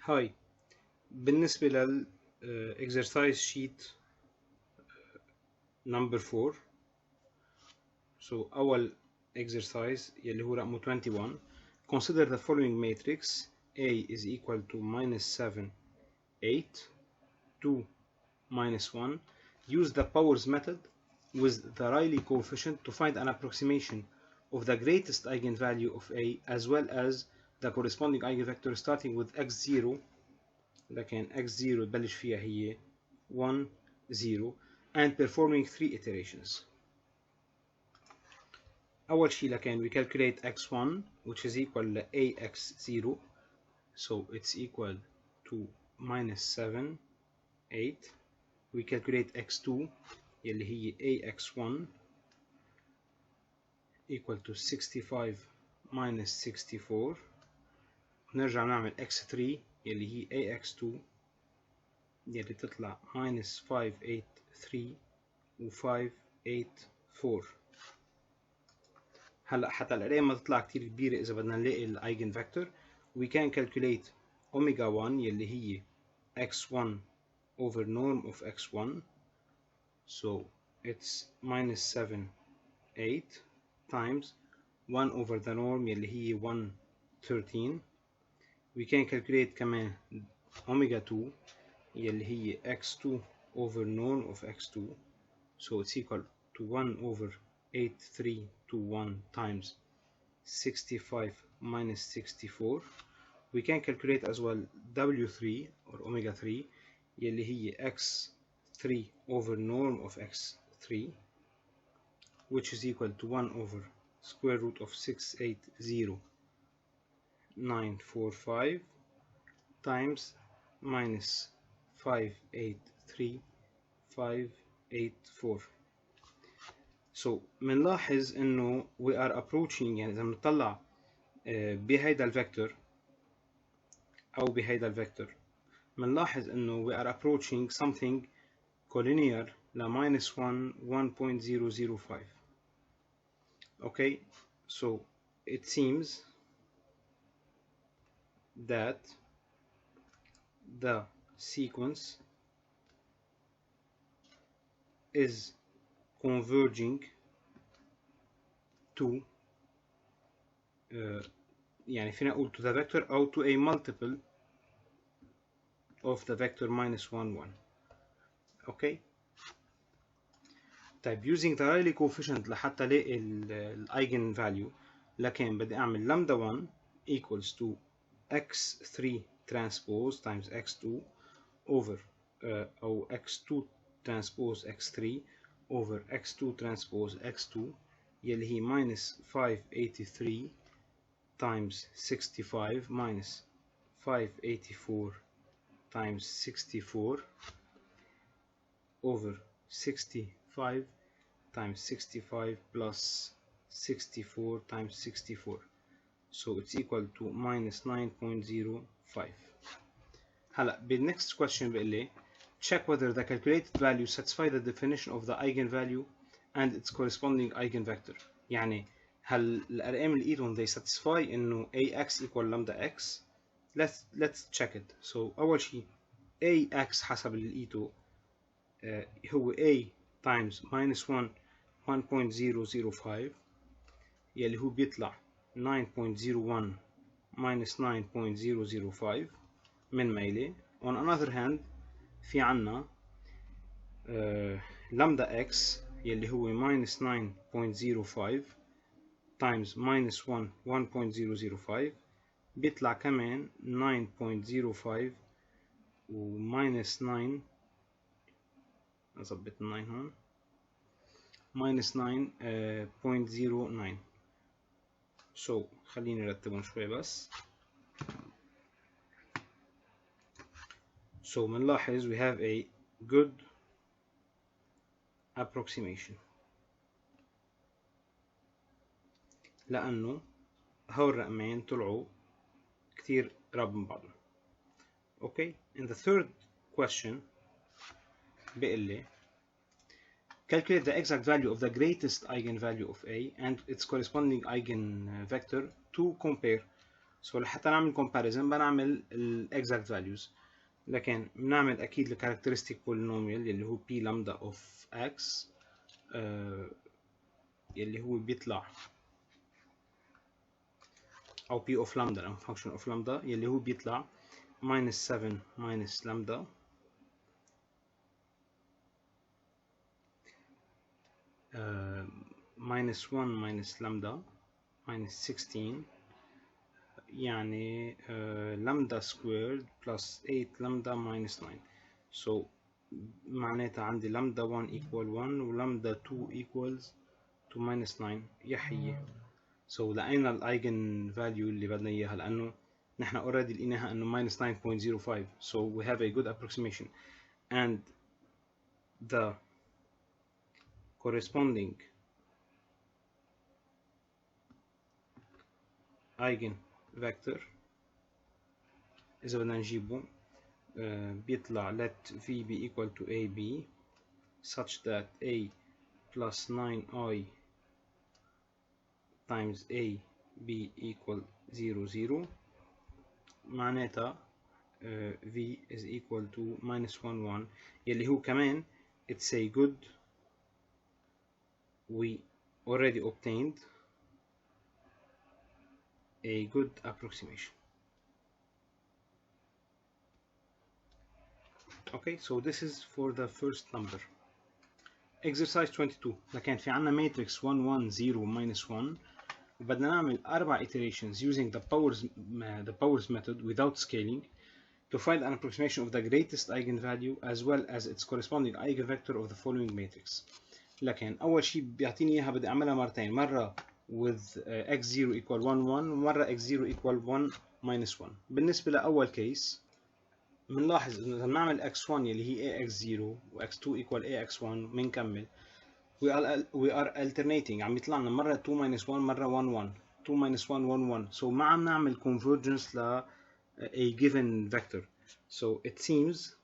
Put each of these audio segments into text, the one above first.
هاي بالنسبة لل exercise sheet number 4. So أول exercise يلي هو رقمه 21. Consider the following matrix. A is equal to -7 8 2 -1. Use the powers method with the Rayleigh coefficient to find an approximation of the greatest eigenvalue of A as well as the corresponding eigenvector starting with x0. لكن x0 تبلش فيها هي 1 0 and performing 3 iterations. أول شيء لكن we calculate x1 which is equal to ax0, so it's equal to -7 8. We calculate x2 يلي هي ax1 equal to 65 minus 64. نرجع نعمل x3 يلي هي ax2 يلي تطلع minus 583 و 584. هلا حتى الاري ما تطلع كتير كبيرة إذا بدنا نلاقي الايجن فيكتور we can calculate omega 1 يلي هي x1 over norm of x1, so it's -7 8 times 1 over the norm يلي هي 1 13. we can calculate كمان omega 2 يلي هي x2 over norm of x2, so it's equal to 1 over 8321 times 65 minus 64. we can calculate as well w3 or omega 3 يلي هي x3 over norm of x3, which is equal to 1 over square root of 680945 times minus 583584. so منلاحظ انه we are approaching يعني اذا بنطلع بهيدا الفيكتور او بهيدا الفيكتور منلاحظ انه we are approaching something collinear ل -1 1.005. okay, so it seems that the sequence is converging to يعني فينا نقول to the vector أو to a multiple of the vector -1 1. okay, طيب using the Rayleigh coefficient لحتى الاقي الايجن فاليو لكن بدي اعمل lambda 1 equals to x3 transpose times x2 over أو x2 transpose x3 over x2 transpose x2 يلي هي minus 583 times 65 minus 584 times 64 over 65 times 65 plus 64 times 64, so it's equal to minus 9.05. هلا بالnext question بيقول لي check whether the calculated value satisfy the definition of the eigenvalue and its corresponding eigenvector. يعني هل الارقام اللي لقيتهم they satisfy انه ax equal lambda x. let's check it. so اول شيء ax حسب اللي لقيته هو a times minus 1 1.005 يلي هو بيطلع 9.01 minus 9.005 من ميلة. on another hand في عنا lambda x يلي هو minus 9.05 times minus 1 1.005 بيطلع كمان 9.05 و minus 9 أظبط 9 هون minus 9.09. so خليني نرتبهم شوي بس. so منلاحظ we have a good approximation لأنه هول الرقمين طلعوا كتير قراب من بعضهم. okay, in the third question بيقول لي calculate the exact value of the greatest eigenvalue of A and its corresponding eigenvector to compare. so لحتى نعمل comparison بنعمل ال exact values، لكن بنعمل اكيد ال characteristic polynomial اللي هو p lambda of x اللي هو بيطلع، او p of lambda او function of lambda اللي هو بيطلع minus 7 minus lambda minus 1 minus lambda minus 16 يعني lambda squared plus 8 lambda minus 9. so معناتها عندي lambda 1 equal 1 و lambda 2 equals to minus 9 يحيي. so لقينا الايجن فاليو اللي بدنا اياها لانه نحن already لقيناها انه minus 9.05. so we have a good approximation and the corresponding eigenvector إذا بدنا نجيبه بيطلع let v be equal to ab such that a plus 9i times a be equal 0 0 معناتها v is equal to minus 1 1 يلي هو كمان it's a good, we already obtained a good approximation. Okay, so this is for the first number. Exercise 22 لكن في عنا matrix 1 1 0 minus 1 وبدنا نعمل 4 iterations using the powers method without scaling to find an approximation of the greatest eigenvalue as well as its corresponding eigenvector of the following matrix. لكن أول شيء بيعطيني إياها بدي أعملها مرتين، مرة with x0 equal 1 1 ومرة x0 equal 1 minus 1. بالنسبة لأول case بنلاحظ إنه لما نعمل x1 اللي هي ax0 و x2 equal ax1 بنكمل we are alternating، عم يطلع لنا مرة 2 minus 1 مرة 1 1 2 minus 1 1 1 so ما عم نعمل convergence ل a given vector. So it seems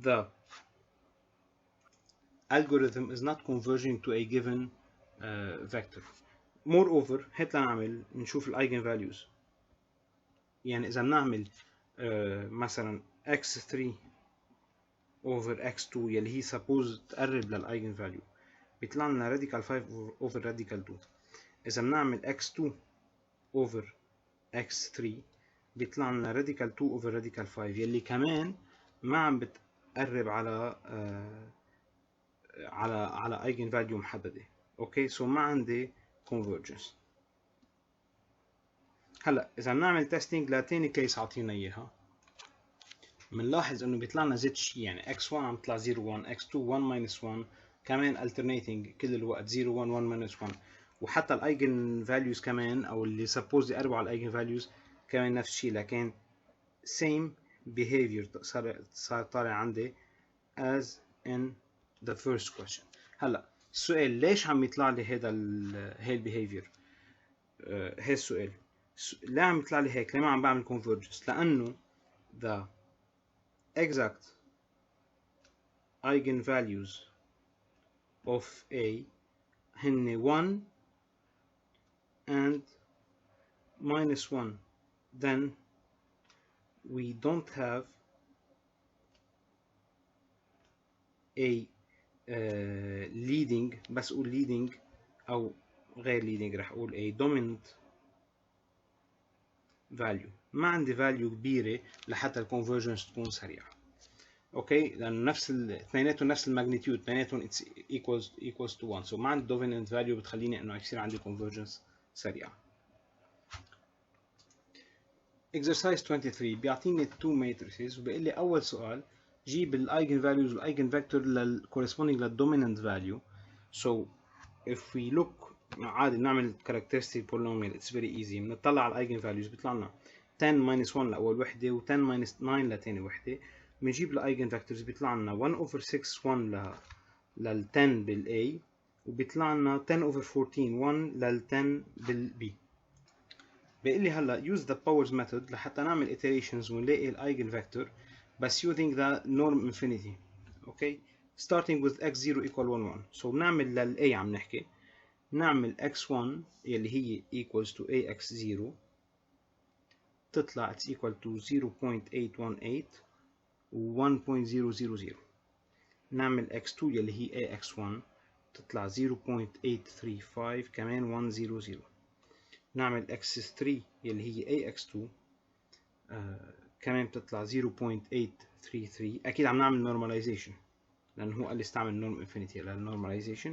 the algorithm is not converging to a given vector. Moreover هات لنعمل نشوف ال eigenvalues. يعني إذا بنعمل مثلا x3 over x2 يلي هي suppose تقرب لل eigenvalue بيطلع لنا radical 5 over radical 2. إذا بنعمل x2 over x3 بيطلع لنا radical 2 over radical 5 يلي كمان ما عم بتقرب على eigenvalue محددة. اوكي سو ما عندي convergence. هلا اذا بنعمل تيستينج لتاني كيس عطينا اياها بنلاحظ انه بيطلع لنا زد شيء، يعني x1 عم تطلع 0 1 x2 1 minus 1 كمان alternating كل الوقت 0 1 1 minus 1 وحتى الايجن فاليوز كمان او اللي سبوز يقربوا على الايجن فاليوز كمان نفس الشيء، لكن same behavior صار طالع عندي as in the first question. هلا السؤال ليش عم يطلع لي هي البيهيفير؟ هي السؤال ليه عم يطلع لي هيك؟ ليه ما عم بعمل convergence؟ لانه the exact eigenvalues of A هن 1 and minus 1 then we don't have a leading، بس أقول leading أو غير leading رح أقول a dominant value. ما عندي value كبيرة لحتى ال convergence تكون سريعة. اوكي لأن اثنيناتهم نفس الماجنتيود، اثنيناتهم equals to 1 so ما عندي dominant value بتخليني انه يصير عندي convergence سريعة. exercise 23 بيعطيني 2 matrices وبيقول لي أول سؤال جيب ال eigenvalues وال eigenvector corresponding لل dominant value. so if we look عادي نعمل characteristic polynomial it's very easy. بنطلع على eigenvalues بيطلع لنا 10 minus 1 لأول وحدة و 10 minus 9 لتاني وحدة. بنجيب ال eigenvectors بيطلع لنا 1 over 6 1 لل 10 بال A وبيطلع لنا 10 over 14 1 لل 10 بال B. بيقول لي هلا use the powers method لحتى نعمل iterations ونلاقي ال eigenvector بس using the norm infinity. okay starting with x0 equal 1 1 so بنعمل لل A عم نحكي نعمل x1 يلي هي equals to ax0 تطلع it's equal to 0.818 و 1.000. نعمل x2 يلي هي ax1 تطلع 0.835 كمان 100. نعمل x3 يلي هي ax2 كمان بتطلع 0.833. اكيد عم نعمل normalization لانه هو قال لي استعمل norm infinity للnormalization.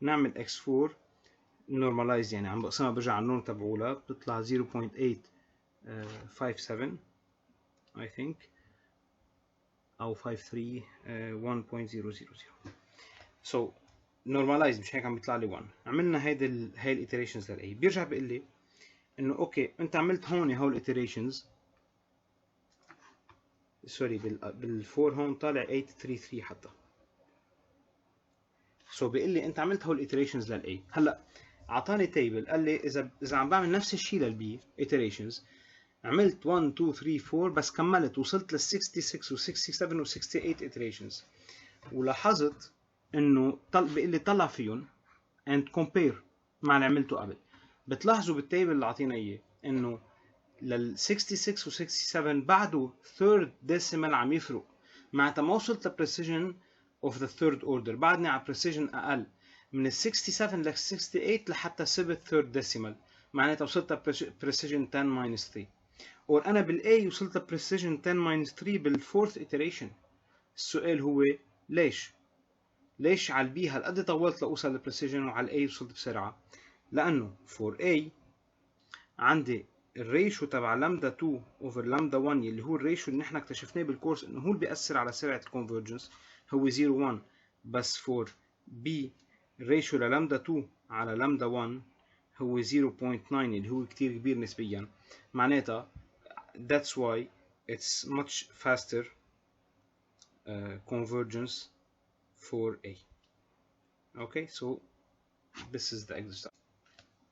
نعمل x4 normalize يعني عم بقسمها برجع على النورم تبعولها بتطلع 0.857 I think او 53 1.000. so normalize مش هيك عم بيطلع لي 1. عملنا هاي الاتريشنز للاي. بيرجع بيقول لي انه اوكي انت عملت هون هول الاتريشنز سوري بالفور هون طالع 833 حتى. سو بيقول لي انت عملت هول iterations للاي. هلا اعطاني تيبل قال لي اذا عم بعمل نفس الشيء للبي iterations عملت 1 2 3 4 بس كملت وصلت لل 66 و 67 و 68 iterations ولاحظت انه بيقول لي طلع فيهم and compare مع اللي عملته قبل. بتلاحظوا بالتيبل اللي اعطينا اياه انه لل 66 و 67 بعده third decimal عم يفرق معناتها ما وصلت ل precision of the third order. بعدني على precision اقل من ال 67 لل 68 لحتى سبت third decimal معناتها وصلت ل precision 10 minus 3. وانا بالاي وصلت ل precision 10 minus 3 بالفورث iteration. السؤال هو ليش على البي هالقد طولت لاوصل للبريسيجن وعلى الاي وصلت بسرعه؟ لانه for A عندي الريشيو تبع لامدا 2 اوفر لامدا 1 اللي هو الريشيو اللي نحن اكتشفناه بالكورس انه هو اللي بيأثر على سرعه الكونفرجنس هو 0.1 بس for B الريشيو للامدا 2 على لامدا 1 هو 0.9 اللي هو كتير كبير نسبيا. معناتها that's why it's much faster convergence for A. Okay, so this is the exercise.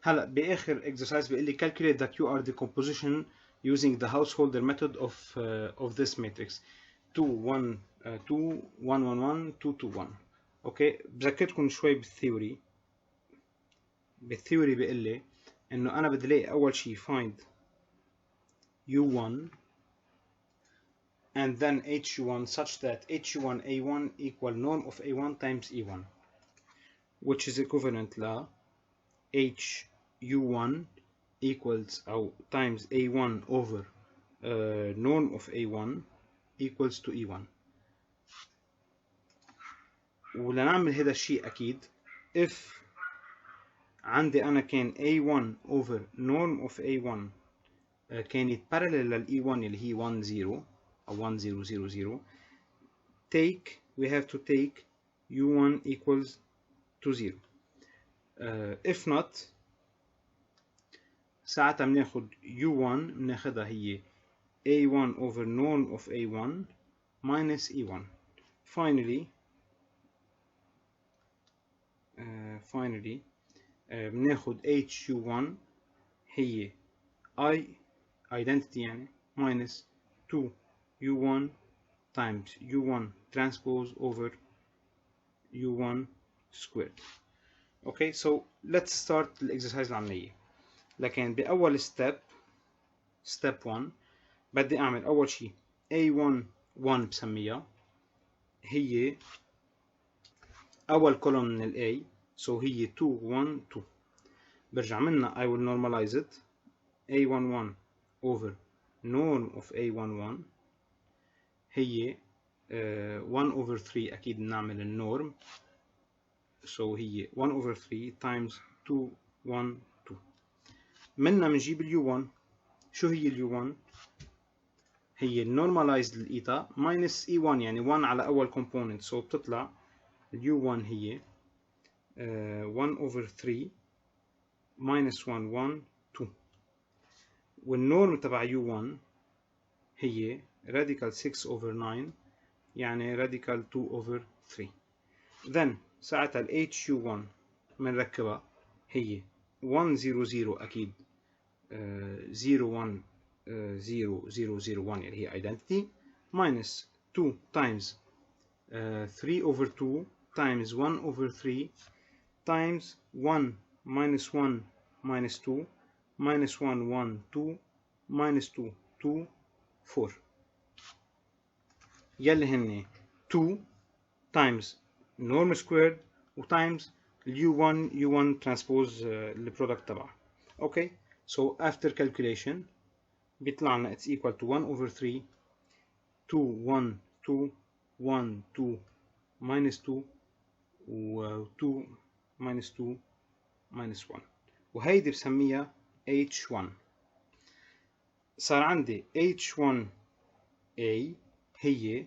هلا باخر exercise بيقول لي calculate the QR decomposition using the householder method of this matrix 2 1 2 1 1 1 2 2 1. اوكي بذكركم شوي بالثيوري بيقول لي انه انا بدي الاقي اول شيء find U1 and then HU1 such that HU1 A1 equal norm of A1 times E1 which is equivalent ل HU1 equals أو times A1 over norm of A1 equals to E1. ولنعمل هذا الشيء أكيد if عندي أنا كان A1 over norm of A1 كانت parallel لل E1 اللي هي 1 0 أو 1 0 0 0 we have to take U1 equals to 0. if not ساعتها بناخد U1 بناخدها هي A1 over norm of A1 minus E1. finally بناخد HU1 هي identity يعني minus 2 U1 times U1 transpose over U1 squared. okay so let's start الexercise العملية. لكن بأول step 1 بدي أعمل أول شيء A1 1 بسميها هي أول column من ال A so هي 2 1 2. برجع منها I will normalize it A1 1 over norm of A1 1 هي 1 over 3 أكيد نعمل النورم so هي 1 over 3 times 2 1 2. منها بنجيب اليو 1. شو هي اليو 1؟ هي النورماليزد للإيتا minus E1 يعني 1 على أول component so بتطلع اليو 1 هي 1 over 3 minus 1 1 2. والنورم تبع يو 1 هي radical 6 over 9 يعني radical 2 over 3. then ساعتها ال HU1 بنركبها هي 1 0 0 أكيد 0 1 0 0 0 1 اللي هي identity minus 2 times 3 over 2 times 1 over 3 times 1 minus 1 minus 2 minus 1 1 2 minus 2 2 4 يلي هن 2 times norm squared و times u1 u1 transpose البرودكت تبعها. اوكي so after calculation بيطلع لنا it's equal to 1 over 3 2 1 2 1 2 minus 2 و 2 minus 2 minus 1 وهيدي بسميها H1. صار عندي H1A هي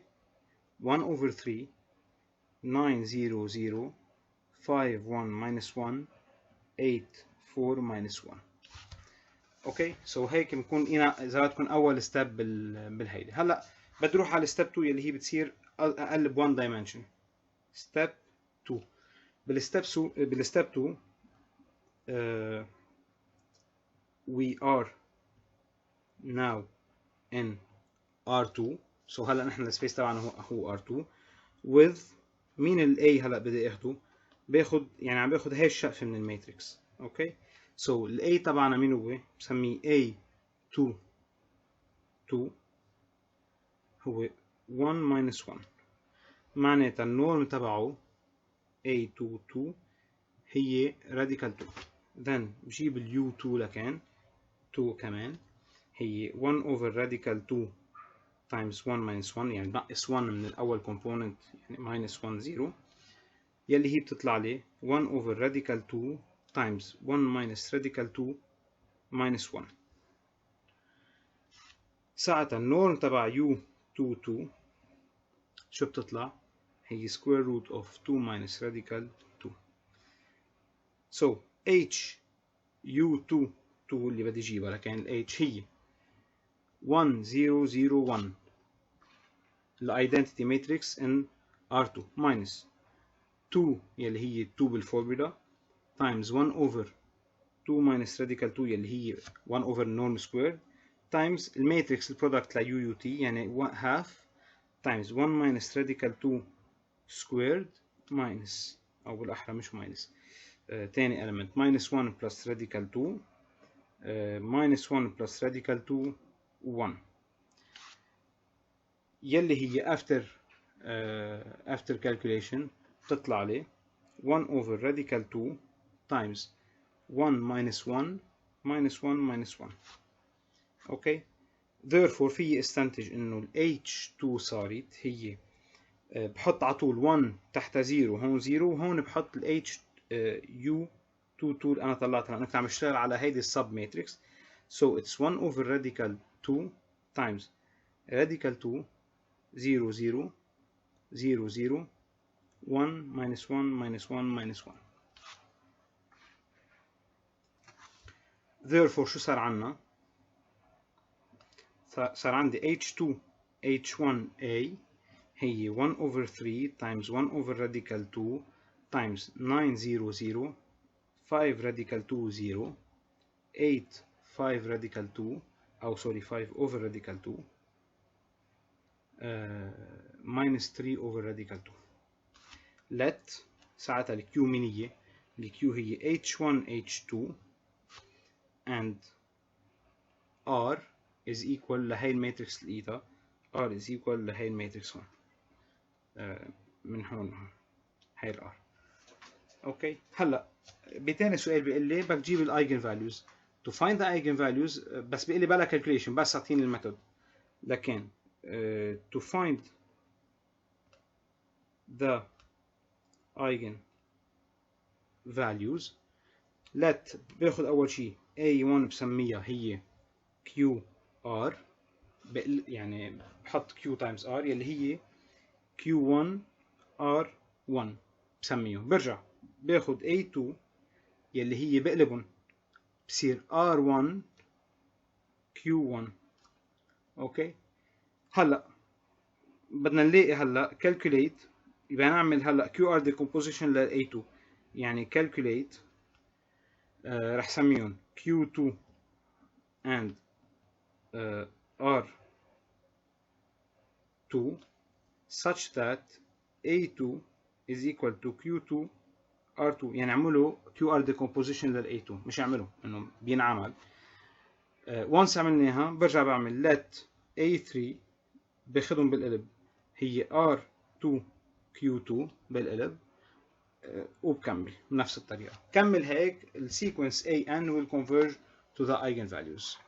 1 over 3 9 0 0 5 1 minus 1 8 4 minus 1. اوكي سو هيك بنكون اذا بدكم اول ستيب بالهيدي. هلا بدي اروح على ستيب 2 يلي هي بتصير اقل ب 1 dimension. ستيب 2 بالستيب 2 we are now in R2 so هلا نحن السبيس تبعنا هو R2 with مين ال A هلا بدي اخده باخد يعني عم باخد هاي الشقفة من الماتريكس. اوكي سو ال A تبعنا مين هو بسميه A2 2 هو 1 minus 1 معناتها النورم تبعه A22 هي radical 2 then بجيب ال U2 لكان 2 كمان هي 1 over radical 2 times 1 minus 1 يعني نقص 1 من الأول component يعني minus 1 0 يلي هي بتطلع لي 1 over radical 2 times 1 minus radical 2 minus 1. ساعتها النورم تبع U22 شو بتطلع؟ هي square root of 2 minus radical 2. so H U22 اللي بدي اجيبها لكن ال H هي 1 0 0 1 الايدنتيتي ماتريكس in R2 minus 2 يلي هي 2 بالفورمولا times 1 over 2 minus radical 2 يلي هي 1 over norm squared times الماتريكس البرودكت ل UUT يعني half times 1 minus radical 2 squared minus أو بالأحرى مش minus تاني element minus 1 plus radical 2 minus 1 plus radical 2 1 يلي هي after calculation تطلع لي 1 over radical 2 times 1 minus 1 minus 1 minus 1. اوكي therefore في استنتج انه ال H2 صارت هي بحط على طول 1 تحت 0 هون 0 وهون بحط ال U22 انا طلعتها لانه عم اشتغل على هيدي السب ماتريكس so it's 1 over radical 2 times radical 2 0 0 0 0 1 minus 1 minus 1 minus 1. therefore شو صار عنا؟ صار عندي H2 H1A هي 1 over 3 times 1 over radical 2 times 9 0 0 5 radical 2 0 8 5 radical 2 أو sorry 5 over radical 2 minus 3 over radical 2. let ساعتها ال Q مين هي؟ ال Q هي H1 H2 and R is equal لهي الماتريكس لقيتها R is equal لهي الماتريكس هون من هون هي ال R. اوكي هلا بتاني سؤال بيقول لي بدك تجيب الايجن فاليوز to find the eigenvalues بس بيقول لي بلا calculation بس اعطيني الميثود لكن to find the eigenvalues let باخذ اول شيء A1 بسميها هي QR يعني بحط Q times R يلي هي Q1 R1 بسميهم برجع باخذ A2 يلي هي بقلبهم بصير R1 Q1. اوكي هلا بدنا نلاقي هلا calculate يبقى نعمل هلا QR decomposition لل A2 يعني calculate رح سميهم Q2 and R2 such that A2 is equal to Q2 R2 يعني اعملوا QR decomposition لل A2 مش اعملوا انه بينعمل. once عملناها برجع بعمل let A3 باخذهم بالقلب هي R2 Q2 بالقلب وبكمل بنفس الطريقة. كمل هيك السيكونس AN will converge to the eigenvalues.